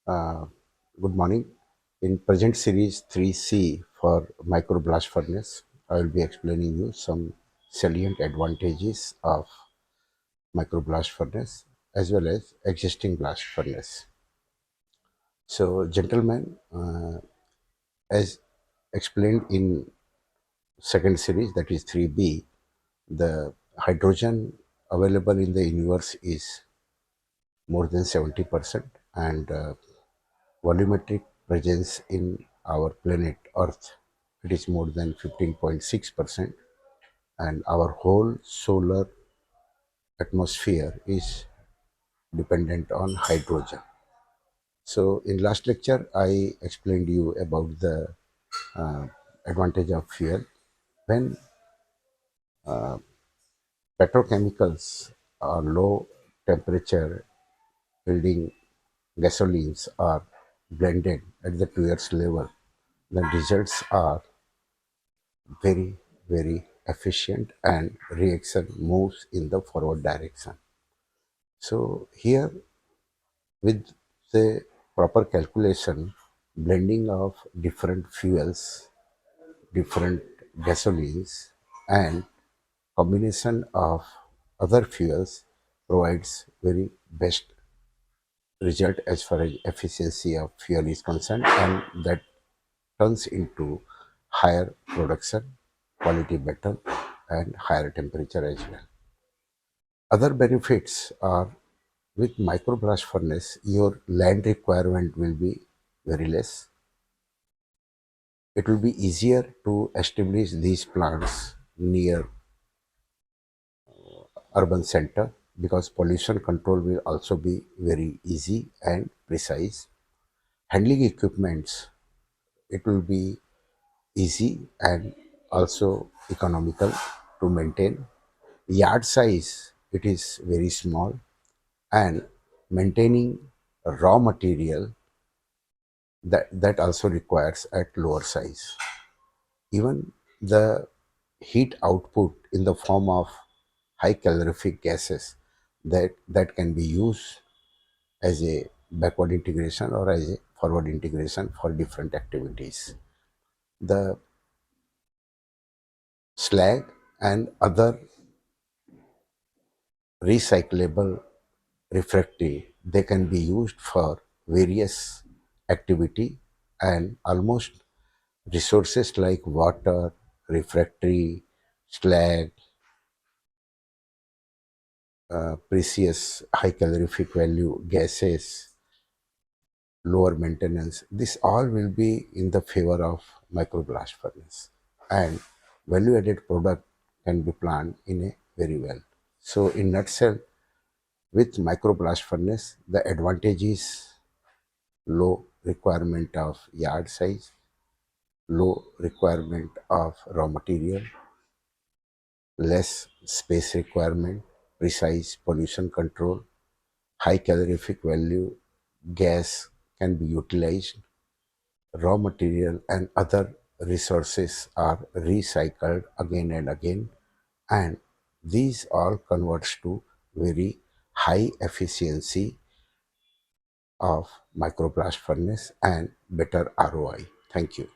Uh, Good morning. In present series 3C for microblast furnace, I will be explaining you some salient advantages of microblast furnace as well as existing blast furnace. So, gentlemen, as explained in second series, that is 3B, the hydrogen available in the universe is more than 70%, and volumetric presence in our planet Earth, it is more than 15.6%, and our whole solar atmosphere is dependent on hydrogen. So in last lecture, I explained you about the uh, advantage of fuel. When petrochemicals or low temperature building gasolines are blended at the 2S level, the results are very, very efficient and reaction moves in the forward direction. So here with the proper calculation, blending of different fuels, different gasolines and combination of other fuels provides very best result as far as efficiency of fuel is concerned, and that turns into higher production, quality better, and higher temperature as well. Other benefits are with microblast furnace, your land requirement will be very less. It will be easier to establish these plants near urban center because pollution control will also be very easy and precise. Handling equipments, it will be easy and also economical to maintain. Yard size, it is very small, and maintaining raw material, that also requires at lower size. Even the heat output in the form of high calorific gases, that can be used as a backward integration or as a forward integration for different activities. The slag and other recyclable refractory, they can be used for various activity, and almost resources like water, refractory, slag, precious high calorific value gases, lower maintenance, this all will be in the favor of microblast furnace, and value added product can be planned in a very well. So in nutshell, with microblast furnace, the advantage is low requirement of yard size, low requirement of raw material, less space requirement, precise pollution control, high calorific value gas can be utilized, raw material and other resources are recycled again and again, and these all converts to very high efficiency of microblast furnace and better ROI. Thank you.